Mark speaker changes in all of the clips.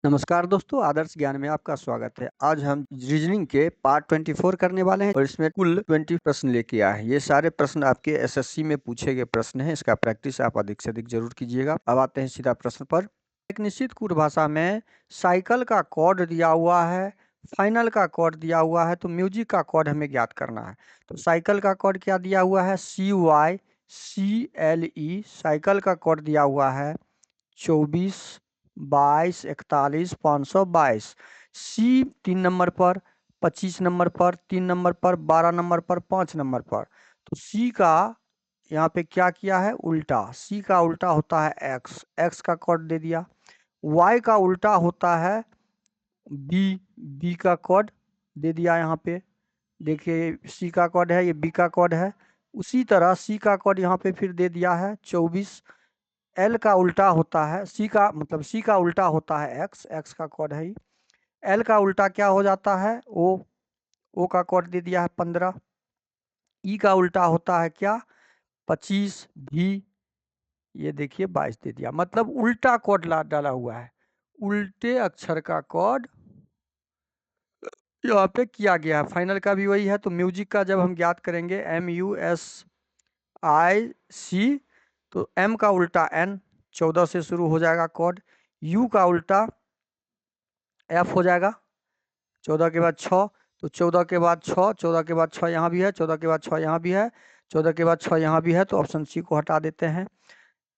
Speaker 1: नमस्कार दोस्तों, आदर्श ज्ञान में आपका स्वागत है। आज हम रीजनिंग के पार्ट 24 करने वाले हैं और इसमें कुल 20 प्रश्न लेके आए हैं। ये सारे प्रश्न आपके एसएससी में पूछे गए प्रश्न हैं। इसका प्रैक्टिस आप अधिक से अधिक जरूर कीजिएगा। अब आते हैं सीधा प्रश्न पर। एक निश्चित कूट भाषा में साइकिल का कोड दिया हुआ है, फाइनल का कोड दिया हुआ है, तो म्यूजिक का कोड हमें ज्ञात करना है। तो साइकिल का कोड क्या दिया हुआ है? CYCLE। साइकिल का कोड दिया हुआ है 24 22 41 522। सी 3 नंबर पर, 25 नंबर पर, 3 नंबर पर, 12 नंबर पर, 5 नंबर पर। तो सी का यहाँ पे क्या किया है? उल्टा। सी का उल्टा होता है एक्स, एक्स का कोड दे दिया। वाई का उल्टा होता है बी, बी का कोड दे दिया यहाँ पे। देखिए सी का कोड है, ये बी का कोड है। उसी तरह सी का कोड यहाँ पे फिर दे दिया है 24। एल का उल्टा होता है सी का, मतलब सी का उल्टा होता है एक्स, एक्स का कोड है। एल का उल्टा क्या हो जाता है? ओ, ओ का कोड दे दिया है 15। ई का उल्टा होता है क्या? 25। भी, ये देखिए 22 दे दिया। मतलब उल्टा कोड डाला हुआ है, उल्टे अक्षर का कोड यहाँ पे किया गया है। फाइनल का भी वही है। तो म्यूजिक का जब हम ज्ञात करेंगे MUSIC, तो M का उल्टा N, 14 से शुरू हो जाएगा कोड। U का उल्टा F हो जाएगा, 14 के बाद 6, तो 14 के बाद 6, 14 के बाद 6 यहाँ भी है, 14 के बाद 6 यहाँ भी है, 14 के बाद 6 यहाँ भी है, तो ऑप्शन सी को हटा देते हैं।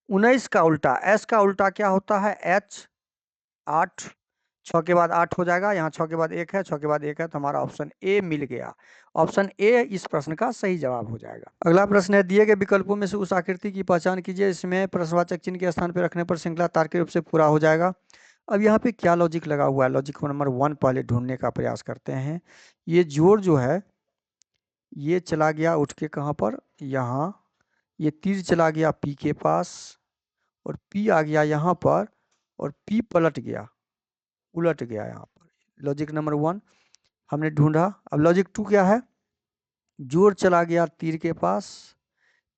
Speaker 1: 19 का उल्टा, एस का उल्टा क्या होता है? एच, 8, 6 के बाद 8 हो जाएगा, यहाँ 6 के बाद 1 है, 6 के बाद 1 है, तो हमारा ऑप्शन ए मिल गया। ऑप्शन ए इस प्रश्न का सही जवाब हो जाएगा। अगला प्रश्न है, दिए गए विकल्पों में से उस आकृति की पहचान कीजिए, इसमें प्रश्नवाचक चिन्ह के स्थान पर रखने पर श्रृंखला तार्किक रूप से पूरा हो जाएगा। अब यहाँ पे क्या लॉजिक लगा हुआ है? लॉजिक नंबर 1 पहले ढूंढने का प्रयास करते हैं। ये जोड़ जो है, ये चला गया उठ के कहाँ पर? यहाँ। ये तीर चला गया पी के पास, और पी आ गया यहाँ पर, और पी पलट गया, उलट गया यहाँ पर। लॉजिक नंबर 1 हमने ढूंढा। अब लॉजिक 2 क्या है? जोड़ चला गया तीर के पास,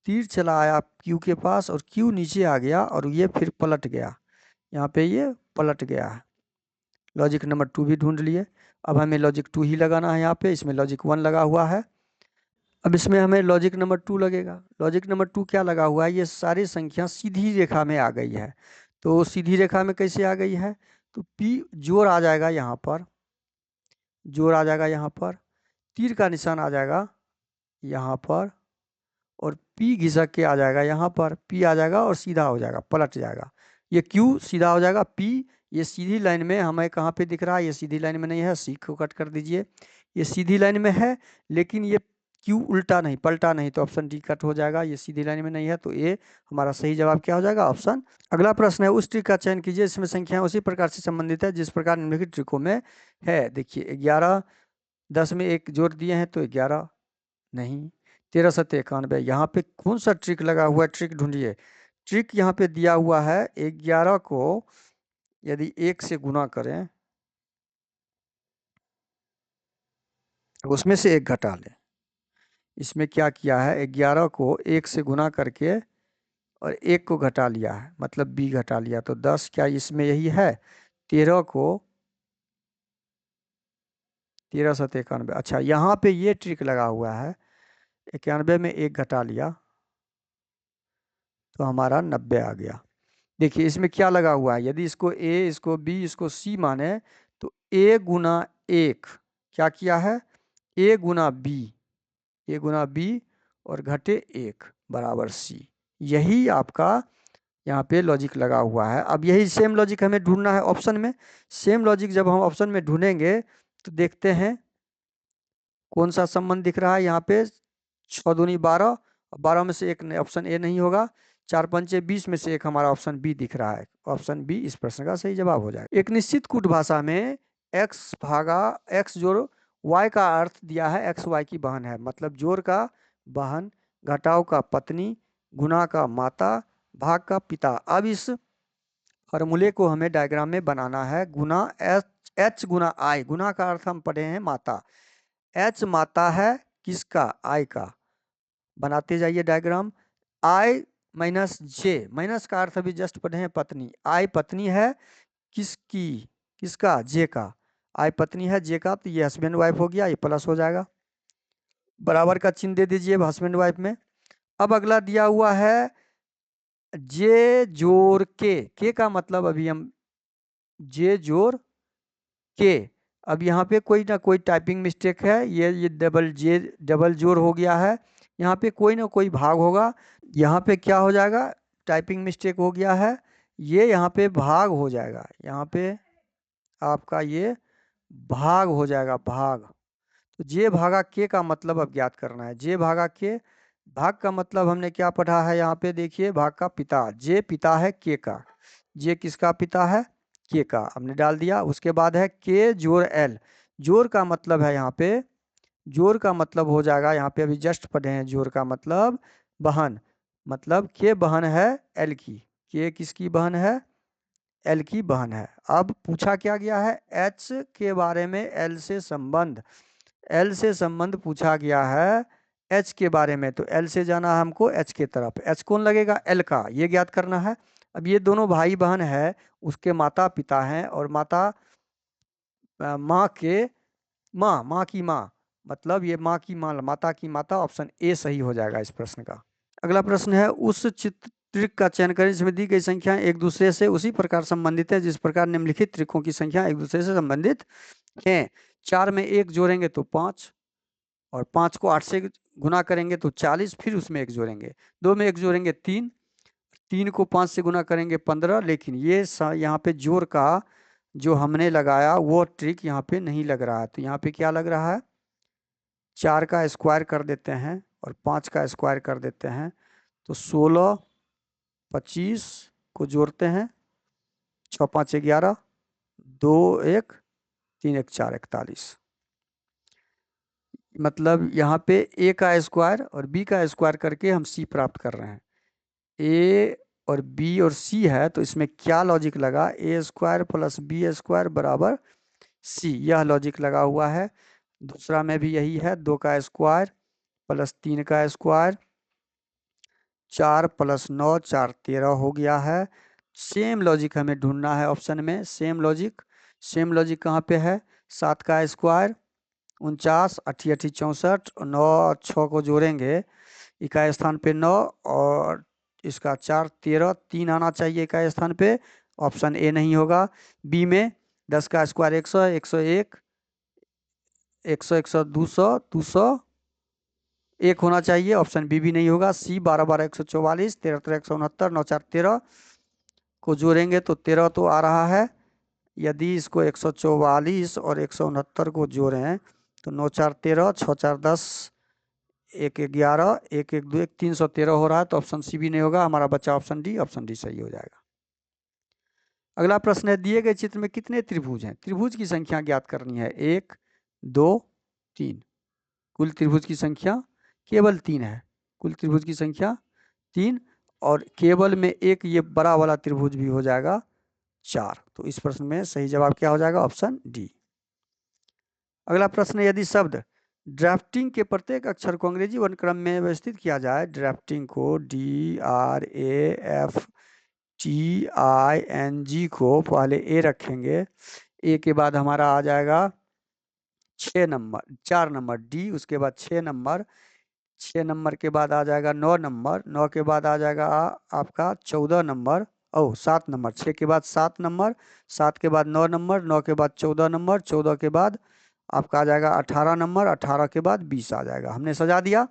Speaker 1: तीर चला आया क्यू के पास, और क्यू नीचे आ गया, और ये फिर पलट गया, यहाँ पे ये पलट गया है। लॉजिक नंबर 2 भी ढूंढ लिए। अब हमें लॉजिक 2 ही लगाना है यहाँ पे, इसमें लॉजिक 1 लगा हुआ है। अब इसमें हमें लॉजिक नंबर 2 लगेगा। लॉजिक नंबर 2 क्या लगा हुआ है? ये सारी संख्या सीधी रेखा में आ गई है। तो सीधी रेखा में कैसे आ गई है? तो P जोड़ आ जाएगा यहाँ पर, जोड़ आ जाएगा यहाँ पर, तीर का निशान आ जाएगा यहाँ पर, और P घिसक के आ जाएगा यहाँ पर, P आ जाएगा और सीधा हो जाएगा, पलट जाएगा। ये Q सीधा हो जाएगा, P ये सीधी लाइन में हमें कहाँ पे दिख रहा है? ये सीधी लाइन में नहीं है, सी को कट कर दीजिए। ये सीधी लाइन में है, लेकिन ये Q उल्टा नहीं, पलटा नहीं, तो ऑप्शन डी कट हो जाएगा। ये सीधी लाइन में नहीं है, तो ए हमारा सही जवाब क्या हो जाएगा? ऑप्शन। अगला प्रश्न है, उस ट्रिक का चयन कीजिए इसमें संख्या उसी प्रकार से संबंधित है जिस प्रकार निम्नलिखित ट्रिकों में है। देखिए 11 10 में एक जोड़ दिए हैं, तो 11 नहीं, 13 सत्ते 91। यहाँ पे कौन सा ट्रिक लगा हुआ है? ट्रिक ढूंढिए। ट्रिक यहाँ पे दिया हुआ है 11 को यदि 1 से गुना करें, उसमें से 1 घटा लें। इसमें क्या किया है? 11 को 1 से गुना करके और 1 को घटा लिया है, मतलब बी घटा लिया, तो 10। क्या इसमें यही है? 13 को 13 सत्ते 91। अच्छा, यहाँ पे ये ट्रिक लगा हुआ है, 91 में 1 घटा लिया तो हमारा 90 आ गया। देखिए इसमें क्या लगा हुआ है? यदि इसको ए, इसको बी, इसको सी माने, तो ए गुना 1 क्या किया है? ए गुना बी, ए गुना बी और घटे 1 बराबर सी। यही आपका यहाँ पे लॉजिक लगा हुआ है। अब यही सेम लॉजिक हमें ढूंढना है ऑप्शन में। सेम लॉजिक जब हम ऑप्शन में ढूंढेंगे तो देखते हैं कौन सा संबंध दिख रहा है यहाँ पे। 6 दूनी 12, 12 में से एक ऑप्शन ए नहीं होगा, 4 पंचे 20 में से एक हमारा ऑप्शन बी दिख रहा है। ऑप्शन बी इस प्रश्न का सही जवाब हो जाएगा। एक निश्चित कूट भाषा में एक्स भागा एक्स जोड़ वाई का अर्थ दिया है एक्स वाई की बहन है। मतलब जोड़ का बहन, घटाव का पत्नी, गुना का माता, भाग का पिता। अब इस फॉर्मूले को हमें डायग्राम में बनाना है। गुना एच गुना आई, गुना का अर्थ हम पढ़े हैं माता, एच माता है किसका? आई का। बनाते जाइए डायग्राम। आई माइनस जे, माइनस का अर्थ अभी जस्ट पढ़े हैं पत्नी, आई पत्नी है किसकी? किसका, जे का। आई पत्नी है जे का, तो ये हस्बैंड वाइफ हो गया, ये प्लस हो जाएगा। बराबर का चिन्ह दे दीजिए हस्बैंड वाइफ में। अब अगला दिया हुआ है जे जोड़ के का मतलब अभी हम जे जोड़ के। अब यहाँ पे कोई ना कोई टाइपिंग मिस्टेक है, ये डबल जोड़ हो गया है, यहाँ पे कोई ना कोई भाग होगा। यहाँ पे क्या हो जाएगा, टाइपिंग मिस्टेक हो गया है, ये यहाँ पे भाग हो जाएगा, यहाँ पे आपका ये भाग हो जाएगा, भाग। तो जे भागा के का मतलब अब ज्ञात करना है। जे भागा के, भाग का मतलब हमने क्या पढ़ा है, यहाँ पे देखिए भाग का पिता, जे पिता है के का, जे किसका पिता है, के का, हमने डाल दिया। उसके बाद है के जोड़ एल, जोड़ का मतलब है यहाँ पे, जोड़ का मतलब हो जाएगा, यहाँ पे अभी जस्ट पढ़े हैं, जोड़ का मतलब बहन, मतलब के बहन है एल की, के किसकी बहन है, एल की बहन है। अब पूछा क्या गया है, एच के बारे में, एल से संबंध, एल से संबंध पूछा गया है एच के बारे में, तो एल से जाना है हमको एच के तरफ, एच कौन लगेगा, एल का, ये ज्ञात करना है। अब ये दोनों भाई बहन है, उसके माता पिता हैं, और माता माँ के माँ, माँ की माँ, मतलब ये माँ की माँ, माता की माता, ऑप्शन ए सही हो जाएगा इस प्रश्न का। अगला प्रश्न है, उस चित्र का चयन करें जिसमें दी गई संख्या एक दूसरे से उसी प्रकार संबंधित है जिस प्रकार निम्नलिखित त्रिकों की संख्या एक दूसरे से संबंधित है। 4 में 1 जोड़ेंगे तो 5, और 5 को 8 से गुना करेंगे तो 40, फिर उसमें 1 जोड़ेंगे। 2 में 1 जोड़ेंगे 3, 3 को 5 से गुना करेंगे 15, लेकिन ये यहाँ पे जोड़ का जो हमने लगाया वो ट्रिक यहाँ पे नहीं लग रहा है। तो यहाँ पे क्या लग रहा है, 4 का स्क्वायर कर देते हैं और 5 का स्क्वायर कर देते हैं, तो 16, 25 को जोड़ते हैं, 6 5 11, 2 1, 3 1 4, 41। मतलब यहाँ पे ए का स्क्वायर और बी का स्क्वायर करके हम सी प्राप्त कर रहे हैं। ए और बी और सी है, तो इसमें क्या लॉजिक लगा, ए स्क्वायर प्लस बी स्क्वायर बराबर सी, यह लॉजिक लगा हुआ है। दूसरा में भी यही है, 2 का स्क्वायर प्लस 3 का स्क्वायर, 4 प्लस 9 4 13 हो गया है। सेम लॉजिक हमें ढूंढना है ऑप्शन में, सेम लॉजिक, सेम लॉजिक कहाँ पे है, 7 का स्क्वायर 49, 8 8 64, 9 6 को जोड़ेंगे, इकाई स्थान पे 9, और इसका 4 13, 3 आना चाहिए इकाई स्थान पे, ऑप्शन ए नहीं होगा। बी में 10 का स्क्वायर 100, 101, 100 100 200, 200 1 होना चाहिए, ऑप्शन बी भी नहीं होगा। सी 12 12 144, 13 13 169, 9 4 13 को जोड़ेंगे तो 13 तो आ रहा है। यदि इसको 144 और 169 को जोड़ें तो 9 4 13, 6 4 10, 1 11, 1 1 2 1, 313 हो रहा है, तो ऑप्शन सी भी नहीं होगा, हमारा बच्चा ऑप्शन डी, ऑप्शन डी सही हो जाएगा। अगला प्रश्न है, दिए गए चित्र में कितने त्रिभुज हैं, त्रिभुज की संख्या ज्ञात करनी है, 1 2 3। कुल त्रिभुज की संख्या केवल 3 है, कुल त्रिभुज की संख्या 3, और केवल में एक ये बड़ा वाला त्रिभुज भी हो जाएगा 4। तो इस प्रश्न में सही जवाब क्या हो जाएगा, ऑप्शन डी। अगला प्रश्न है, यदि शब्द ड्राफ्टिंग के प्रत्येक अक्षर को अंग्रेजी वर्ण क्रम में व्यवस्थित किया जाए, ड्राफ्टिंग को DRAFTING को पहले ए रखेंगे, ए के बाद हमारा आ जाएगा 6 नंबर, 4 नंबर डी, उसके बाद 6 नंबर, 6 नंबर के बाद आ जाएगा 9 नंबर, 9 के बाद आ जाएगा आपका 14 नंबर, 7 नंबर, 6 के बाद 7 नंबर, 7 के बाद 9 नंबर, 9 के बाद 14 नंबर, 14 के बाद आपका आ जाएगा 18 नंबर, 18 के बाद 20 आ जाएगा। हमने सजा दिया।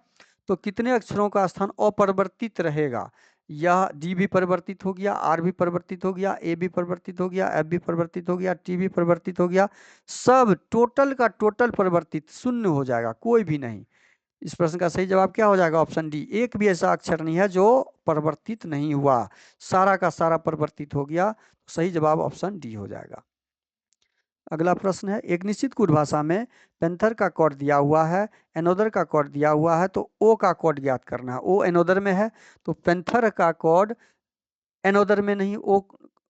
Speaker 1: तो कितने अक्षरों का स्थान अपरिवर्तित रहेगा, यह डी भी परिवर्तित हो गया, आर भी परिवर्तित हो गया, ए भी परिवर्तित हो गया, एफ भी परिवर्तित हो गया, टी भी परिवर्तित हो गया, सब टोटल का टोटल परिवर्तित, शून्य हो जाएगा, कोई भी नहीं। इस प्रश्न का सही जवाब क्या हो जाएगा, ऑप्शन डी। एक भी ऐसा अक्षर नहीं है जो परिवर्तित नहीं हुआ, सारा का सारा परिवर्तित हो गया। सही जवाब ऑप्शन डी हो जाएगा। अगला प्रश्न है, एक निश्चित कोड भाषा में पेंथर का कोड दिया हुआ है, एनोदर का कोड दिया हुआ है, तो ओ का कोड ज्ञात करना है। ओ एनोदर में है, तो पेंथर का कोड एनोदर में नहीं, ओ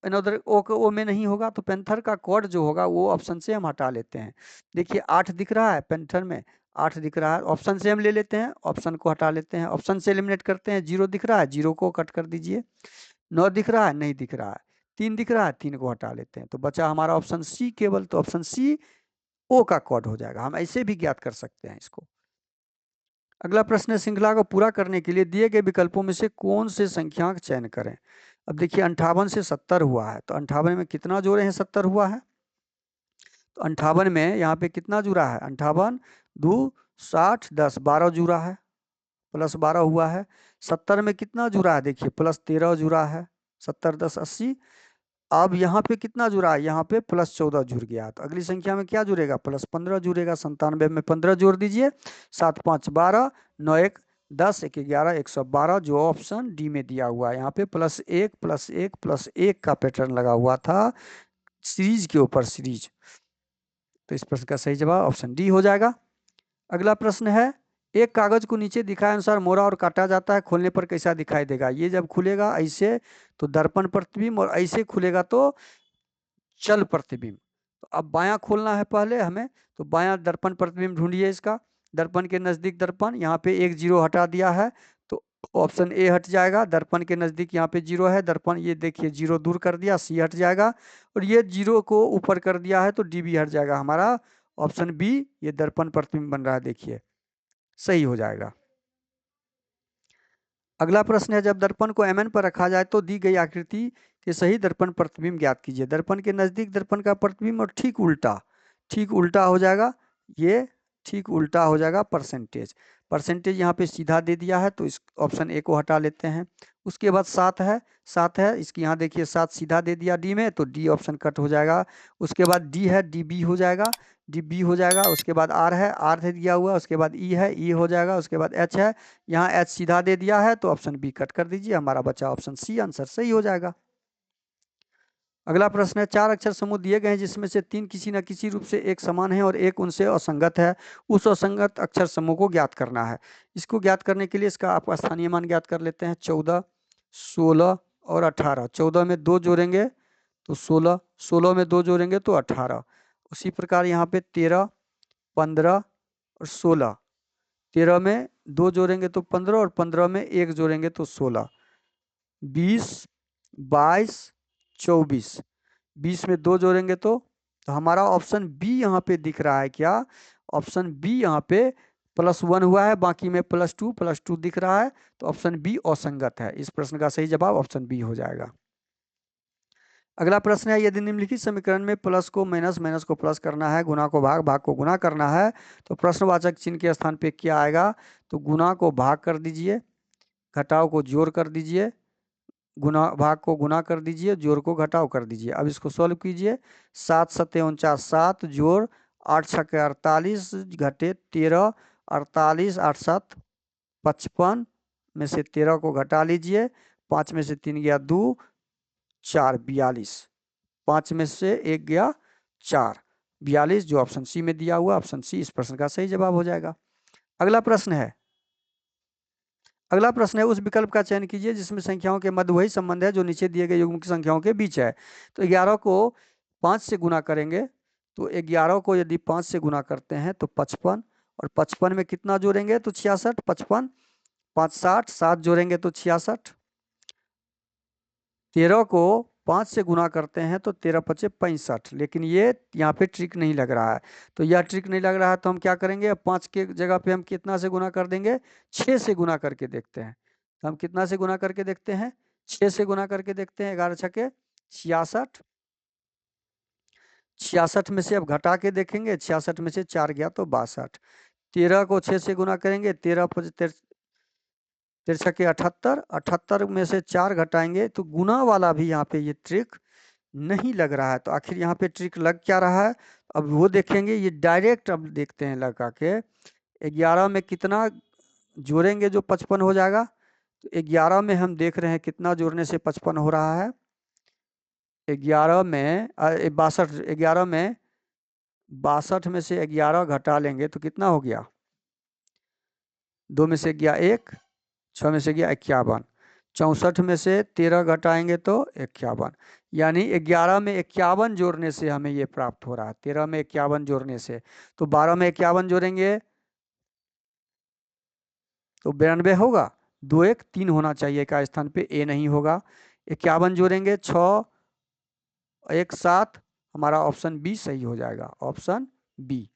Speaker 1: एनोदर ओ में नहीं होगा, तो पेंथर का कोड जो होगा वो ऑप्शन से हम हटा लेते हैं। देखिए 8 दिख रहा है पेंथर में, 8 दिख रहा है, ऑप्शन से हम ले लेते हैं, ऑप्शन को हटा लेते हैं, ऑप्शन से एलिमिनेट करते हैं, 0 दिख रहा है, 0 को कट कर दीजिए, 9 दिख रहा है, नहीं दिख रहा है, 3 दिख रहा है, 3 को हटा लेते हैं तो बचा हमारा ऑप्शन सी केवल। तो ऑप्शन सी ओ का कॉर्ड हो जाएगा। हम ऐसे भी ज्ञात कर सकते हैं इसको। अगला प्रश्न है, श्रृंखला को पूरा करने के लिए दिए गए विकल्पों में से कौन से संख्या का चयन करें। अब देखिए 58 से 70 हुआ है, तो 58 में कितना जोड़े हैं, 70 हुआ है। तो 58 में यहाँ पे कितना जुड़ा है, 58 2 60 10 12 जुड़ा है, प्लस 12 हुआ है। 70 में कितना जुड़ा है, देखिए प्लस 13 जुड़ा है, 70 10 80। अब यहाँ पे कितना जुड़ा है, यहाँ पे प्लस 14 जुड़ गया। तो अगली संख्या में क्या जुड़ेगा, प्लस 15 जुड़ेगा। 97 में 15 जोड़ दीजिए, 7 5 12 9 1 10 1 11 112, जो ऑप्शन डी में दिया हुआ है। यहाँ पे प्लस 1 प्लस 1 प्लस 1 का पैटर्न लगा हुआ था सीरीज के ऊपर सीरीज। तो इस प्रश्न का सही जवाब ऑप्शन डी हो जाएगा। अगला प्रश्न है, एक कागज को नीचे दिखाए अनुसार मोड़ा और काटा जाता है, खोलने पर कैसा दिखाई देगा। ये जब खुलेगा ऐसे तो दर्पण प्रतिबिंब, और ऐसे खुलेगा तो चल प्रतिबिंब। तो अब बायां खोलना है पहले हमें, तो बायां दर्पण प्रतिबिंब ढूंढिए इसका। दर्पण के नजदीक दर्पण, यहाँ पे एक जीरो हटा दिया है तो ऑप्शन ए हट जाएगा। दर्पण के नजदीक यहाँ पे जीरो है, दर्पण ये देखिए जीरो दूर कर दिया, सी हट जाएगा। और ये जीरो को ऊपर कर दिया है तो डी भी हट जाएगा हमारा। ऑप्शन बी ये दर्पण प्रतिबिंब बन रहा है, देखिए सही हो जाएगा। अगला प्रश्न है, जब दर्पण को mn पर रखा जाए तो दी गई आकृति के सही दर्पण प्रतिबिंब ज्ञात कीजिए। दर्पण के नजदीक दर्पण का प्रतिबिंब और ठीक उल्टा, ठीक उल्टा हो जाएगा, ये ठीक उल्टा हो जाएगा परसेंटेज। परसेंटेज यहाँ पे सीधा दे दिया है तो इस ऑप्शन ए को हटा लेते हैं। उसके बाद 7 है, 7 है इसकी, यहाँ देखिए 7 सीधा दे दिया डी में, तो डी ऑप्शन कट हो जाएगा। उसके बाद डी है, डी बी हो जाएगा, डी बी हो जाएगा। उसके बाद आर है, आर है दिया हुआ। उसके बाद ई है, ई हो जाएगा। उसके बाद एच है, यहाँ एच सीधा दे दिया है तो ऑप्शन बी कट कर दीजिए, हमारा बचा ऑप्शन सी, आंसर सही हो जाएगा। अगला प्रश्न है, 4 अक्षर समूह दिए गए हैं जिसमें से 3 किसी न किसी रूप से एक समान है और एक उनसे असंगत है। उस असंगत अक्षर समूह को ज्ञात करना है। इसको ज्ञात करने के लिए इसका आप स्थानीय मान ज्ञात कर लेते हैं। 14 16 और 18। 14 में 2 जोड़ेंगे तो 16, 16 में 2 जोड़ेंगे तो 18। उसी प्रकार यहाँ पे 13 15 और 16। 13 में 2 जोड़ेंगे तो 15 और 15 में 1 जोड़ेंगे तो 16। 20 22 24। 20 में 2 जोड़ेंगे तो हमारा ऑप्शन बी यहाँ पे दिख रहा है क्या, ऑप्शन बी यहाँ पे +1 हुआ है, बाकी में +2 दिख रहा है। तो ऑप्शन बी असंगत है। इस प्रश्न का सही जवाब ऑप्शन बी हो जाएगा। अगला प्रश्न है, यदि निम्नलिखित समीकरण में प्लस को माइनस, माइनस को प्लस करना है, गुणा को भाग, भाग को गुणा करना है, तो प्रश्नवाचक चिन्ह के स्थान पे क्या आएगा। तो गुणा को भाग कर दीजिए, घटाव को जोड़ कर दीजिए, गुणा भाग को गुणा कर दीजिए, जोड़ को घटाव कर दीजिए। अब इसको सॉल्व कीजिए। 7 7 49, 7 जोड़ 8 6 48 घटे 13 48, 8 7 55 में से 13 को घटा लीजिए, 5 में से 3 गया 2 4 42, 5 में से 1 गया 4 42, जो ऑप्शन सी में दिया हुआ, ऑप्शन सी इस प्रश्न का सही जवाब हो जाएगा। अगला प्रश्न है, अगला प्रश्न है, उस विकल्प का चयन कीजिए जिसमें संख्याओं के मध्य वही संबंध है जो नीचे दिए गए युग्म की संख्याओं के बीच है। तो 11 को 5 से गुना करेंगे, तो 11 को यदि 5 से गुना करते हैं तो 55, और 55 में कितना जोड़ेंगे तो 66, 55 5 60, 7 जोड़ेंगे तो 66। 13 को 5 से गुना करते हैं तो 13 5 65, लेकिन ये यहाँ पे ट्रिक नहीं लग रहा है। तो यह ट्रिक नहीं लग रहा है तो हम क्या करेंगे, 5 के जगह पे हम कितना से गुना कर देंगे, 6 से गुना करके देखते हैं। तो हम कितना से गुना करके देखते हैं, 6 से गुना करके देखते हैं। 11 छके 66, 66 में से अब घटा के देखेंगे, 66 में से 4 गया तो 62। 13 को 6 से गुना करेंगे, 13 तिरछा के 78, 78 में से 4 घटाएंगे तो गुना वाला भी यहाँ पे ये ट्रिक नहीं लग रहा है। तो आखिर यहाँ पे ट्रिक लग क्या रहा है, अब वो देखेंगे। ये डायरेक्ट अब देखते हैं लगा के 11 में कितना जोड़ेंगे जो 55 हो जाएगा। तो 11 में हम देख रहे हैं कितना जोड़ने से 55 हो रहा है। 11 में 62, 11 में 62 में से 11 घटा लेंगे तो कितना हो गया, 2 में से गया 1, 6 में से गया 51, 64 में से 13 घटाएंगे तो 51, यानी 11 में 51 जोड़ने से हमें ये प्राप्त हो रहा है। 13 में 51 जोड़ने से, तो 12 में 51 जोड़ेंगे तो 92 होगा। 2 1 3 होना चाहिए का स्थान पे ए नहीं होगा। 51 जोड़ेंगे 6 एक 7, हमारा ऑप्शन बी सही हो जाएगा, ऑप्शन बी।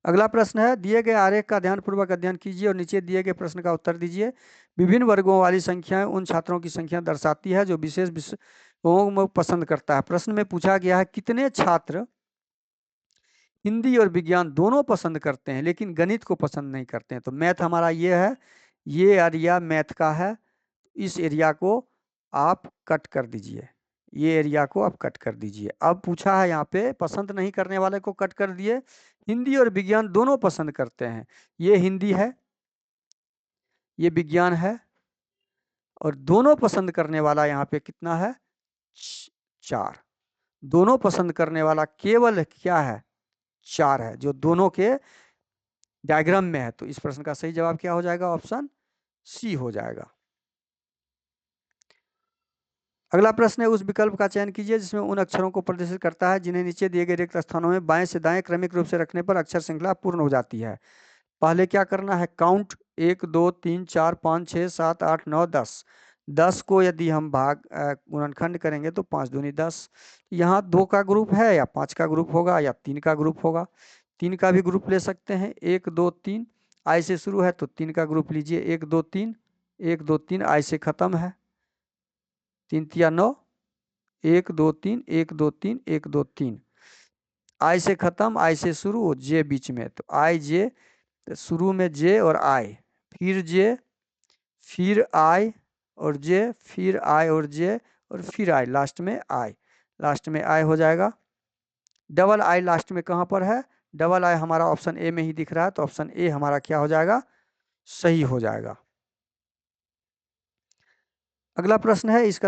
Speaker 1: अगला प्रश्न है, दिए गए आरेख का ध्यानपूर्वक अध्ययन कीजिए और नीचे दिए गए प्रश्न का उत्तर दीजिए। विभिन्न वर्गों वाली संख्याएं उन छात्रों की संख्या दर्शाती है जो विशेष विषयों में पसंद करता है। प्रश्न में पूछा गया है कितने छात्र हिंदी और विज्ञान दोनों पसंद करते हैं लेकिन गणित को पसंद नहीं करते हैं। तो मैथ हमारा ये है, ये एरिया मैथ का है, इस एरिया को आप कट कर दीजिए, ये एरिया को आप कट कर दीजिए। अब पूछा है यहाँ पे पसंद नहीं करने वाले को कट कर दिए, हिंदी और विज्ञान दोनों पसंद करते हैं, ये हिंदी है, ये विज्ञान है, और दोनों पसंद करने वाला यहाँ पे कितना है, 4। दोनों पसंद करने वाला केवल क्या है, 4 है, जो दोनों के डायग्राम में है। तो इस प्रश्न का सही जवाब क्या हो जाएगा, ऑप्शन सी हो जाएगा। अगला प्रश्न है, उस विकल्प का चयन कीजिए जिसमें उन अक्षरों को प्रदर्शित करता है जिन्हें नीचे दिए गए रिक्त स्थानों में बाएं से दाएं क्रमिक रूप से रखने पर अक्षर श्रृंखला पूर्ण हो जाती है। पहले क्या करना है, काउंट 1 2 3 4 5 6 7 8 9 10। 10 को यदि हम गुणनखंड करेंगे तो 5 दूनी 10। यहाँ 2 का ग्रुप है या 5 का ग्रुप होगा या 3 का ग्रुप होगा। 3 का भी ग्रुप ले सकते हैं, 1 2 3 आई से शुरू है तो 3 का ग्रुप लीजिए, 1 2 3 1 2 3 आई से खत्म है, 3 तिया 9 1 2 3 1 2 3 1 2 3 आई से खत्म, आई से शुरू, जे बीच में, तो आई जे, शुरू में जे और आई, फिर जे, फिर आई और जे, फिर आई और जे, और फिर आई, लास्ट में आई, लास्ट में आई हो जाएगा। डबल आई लास्ट में कहाँ पर है, डबल आई हमारा ऑप्शन ए में ही दिख रहा है, तो ऑप्शन ए हमारा क्या हो जाएगा, सही हो जाएगा। अगला प्रश्न है, इस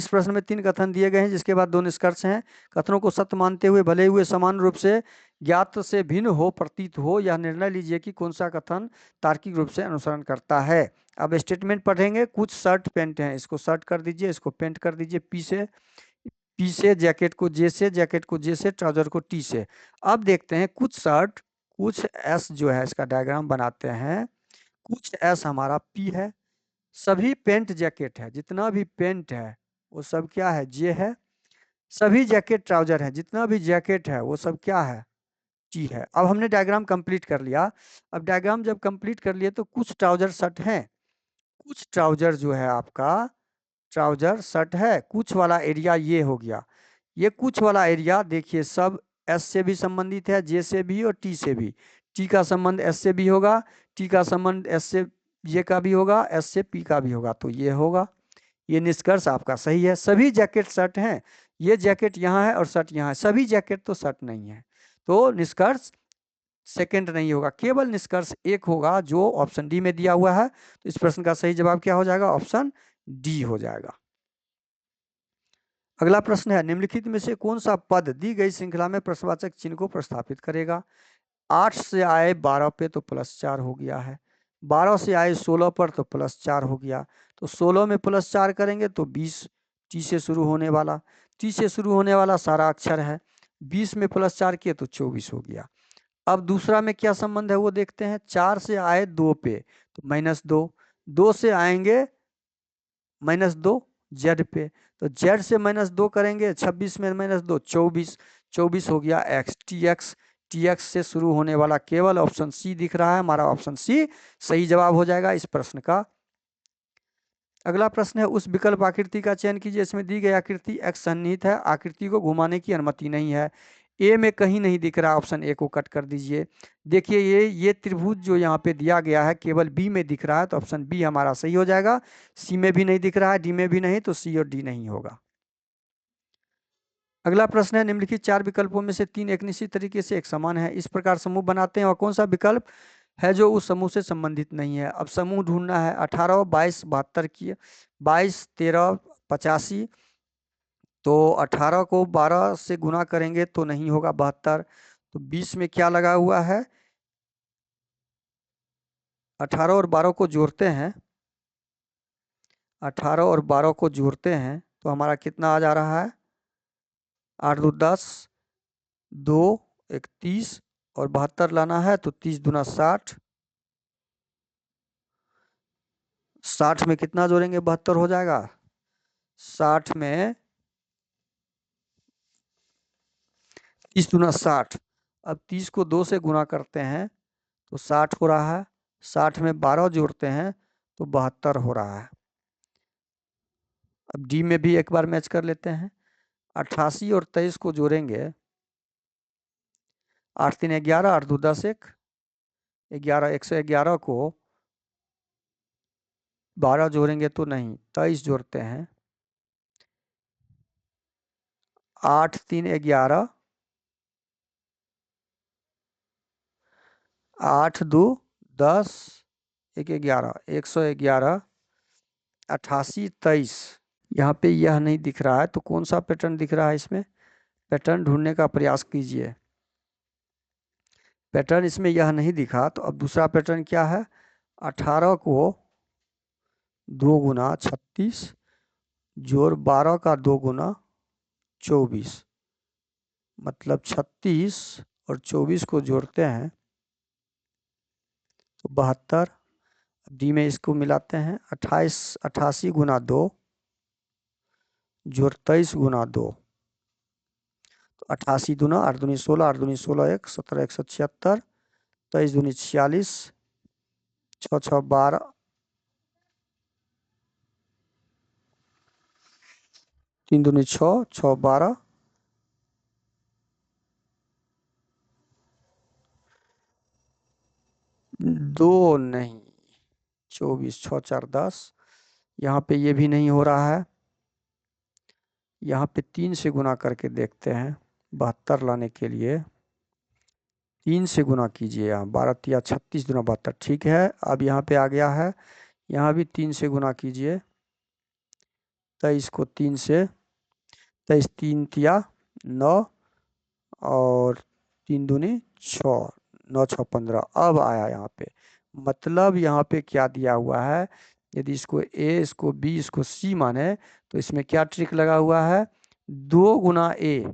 Speaker 1: प्रश्न में 3 कथन दिए गए हैं जिसके बाद 2 निष्कर्ष हैं। कथनों को सत्य मानते हुए भले हुए समान रूप से ज्ञात से भिन्न हो प्रतीत हो, यह निर्णय लीजिए कि कौन सा कथन तार्किक रूप से अनुसरण करता है। अब स्टेटमेंट पढ़ेंगे, कुछ शर्ट पेंट हैं, इसको शर्ट कर दीजिए, इसको पेंट कर दीजिए, पी से, जैकेट को जे से, जैकेट को जे से, ट्राउजर को टी से। अब देखते हैं कुछ शर्ट, कुछ एस जो है, इसका डायग्राम बनाते हैं। कुछ एस हमारा पी है, सभी पेंट जैकेट है, जितना भी पेंट है वो सब क्या है, जे है। सभी जैकेट ट्राउजर है, जितना भी जैकेट है वो सब क्या है, टी है। अब हमने डायग्राम कंप्लीट कर लिया। अब डायग्राम जब कंप्लीट कर लिए तो कुछ ट्राउजर शर्ट हैं, कुछ ट्राउजर जो है आपका ट्राउजर शर्ट है, कुछ वाला एरिया ये हो गया। ये कुछ वाला एरिया देखिए सब एस से भी संबंधित है, जे से भी और टी से भी। टी का संबंध एस से भी होगा, टी का संबंध एस से जे का भी होगा, एस से पी का भी होगा, तो ये होगा। ये निष्कर्ष आपका सही है। सभी जैकेट शर्ट हैं, ये जैकेट यहाँ है और शर्ट यहाँ है, सभी जैकेट तो शर्ट नहीं है, तो निष्कर्ष सेकंड नहीं होगा, केवल निष्कर्ष एक होगा जो ऑप्शन डी में दिया हुआ है। तो इस प्रश्न का सही जवाब क्या हो जाएगा, ऑप्शन डी हो जाएगा। अगला प्रश्न है, निम्नलिखित में से कौन सा पद दी गई श्रृंखला में प्रश्नवाचक चिन्ह को प्रस्थापित करेगा। 8 से आए 12 पे तो +4 हो गया है, 12 से आए 16 पर तो +4 हो गया, तो 16 में +4 करेंगे तो 20, टी से शुरू होने वाला, टी से शुरू होने वाला सारा अक्षर है, 20 में +4 किए तो 24 हो गया। अब दूसरा में क्या संबंध है वो देखते हैं। 4 से आए 2 पे तो -2, 2 से आएंगे -2 जेड पे, तो जेड से -2 करेंगे, 26 में -2 24, 24 हो गया एक्स, टी एक्स से शुरू होने वाला केवल ऑप्शन सी दिख रहा है, हमारा ऑप्शन सी सही जवाब हो जाएगा इस प्रश्न का। अगला प्रश्न है, उस विकल्प आकृति का चयन कीजिए इसमें दी गई आकृति एक्स सन्निहित है, आकृति को घुमाने की अनुमति नहीं है। ए में कहीं नहीं दिख रहा, ऑप्शन ए को कट कर दीजिए। देखिए ये त्रिभुज जो यहाँ पे दिया गया है केवल बी में दिख रहा है, तो ऑप्शन बी हमारा सही हो जाएगा। सी में भी नहीं दिख रहा है, डी में भी नहीं, तो सी और डी नहीं होगा। अगला प्रश्न है, निम्नलिखित 4 विकल्पों में से 3 एक निश्चित तरीके से एक समान है, इस प्रकार समूह बनाते हैं और कौन सा विकल्प है जो उस समूह से संबंधित नहीं है। अब समूह ढूंढना है, 18 22 72 की 22 13 85, तो 18 को 12 से गुना करेंगे तो नहीं होगा 72, तो 20 में क्या लगा हुआ है, 18 और 12 को जोड़ते हैं, 18 और 12 को जोड़ते हैं तो हमारा कितना आ जा रहा है, 8 2 10, 2 1 30 और 72 लाना है तो 30 दूना 60, 60 में कितना जोड़ेंगे 72 हो जाएगा, 60 में 30 दूना 60। अब 30 को 2 से गुना करते हैं तो 60 हो रहा है। 60 में 12 जोड़ते हैं तो 72 हो रहा है। अब डी में भी एक बार मैच कर लेते हैं। 88 और 23 को जोड़ेंगे, 8 3 11, 8 2 10, 11 111 को 12 जोड़ेंगे तो नहीं, 23 जोड़ते हैं। 8 3 11, 8 2 10, 1 11, 111, 88 23। यहाँ पे यह नहीं दिख रहा है तो कौन सा पैटर्न दिख रहा है इसमें? पैटर्न ढूंढने का प्रयास कीजिए। पैटर्न इसमें यह नहीं दिखा तो अब दूसरा पैटर्न क्या है? 18 को 2 गुना 36 जोड़ 12 का 2 गुना 24, मतलब 36 और 24 को जोड़ते हैं तो 72। डी में इसको मिलाते हैं। 88 गुना 2 जोड़ 23 गुना 2, तो 88 दूना 8 दूनी 16, 8 दूनी 16 1, 17 1 76, 23 दूनी 46, 6 6 12, 3 दूनी 6, 6 12, 2 नहीं, 24, 6 4 10। यहाँ पे ये भी नहीं हो रहा है। यहाँ पे 3 से गुना करके देखते हैं 72 लाने के लिए। 3 से गुना कीजिए, यहाँ 12 तिया 36 दूना 72, ठीक है। अब यहाँ पे आ गया है, यहाँ भी 3 से गुना कीजिए। 23 को 3 से, 23 3 तिया 9 और 3 दूनी 6, 9 6 15। अब आया यहाँ पे, मतलब यहाँ पे क्या दिया हुआ है? यदि इसको ए, इसको बी, इसको सी माने तो इसमें क्या ट्रिक लगा हुआ है? 2 गुना ए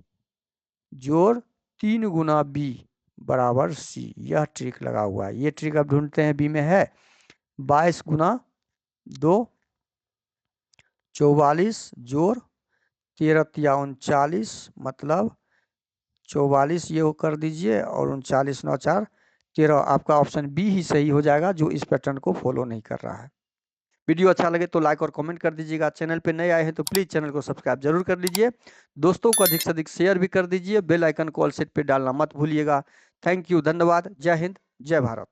Speaker 1: जोड़ 3 गुना बी बराबर सी, यह ट्रिक लगा हुआ है। ये ट्रिक अब ढूंढते हैं, बी में है। 22 गुना 2 44 जोड़ 13 तिया 39, मतलब 44 ये कर दीजिए और 39 9 4 13। आपका ऑप्शन बी ही सही हो जाएगा, जो इस पैटर्न को फॉलो नहीं कर रहा है। वीडियो अच्छा लगे तो लाइक और कमेंट कर दीजिएगा। चैनल पे नए आए हैं तो प्लीज चैनल को सब्सक्राइब जरूर कर लीजिए। दोस्तों को अधिक से अधिक शेयर भी कर दीजिए। बेल आइकन को ऑल सेट पे डालना मत भूलिएगा। थैंक यू, धन्यवाद। जय हिंद, जय भारत।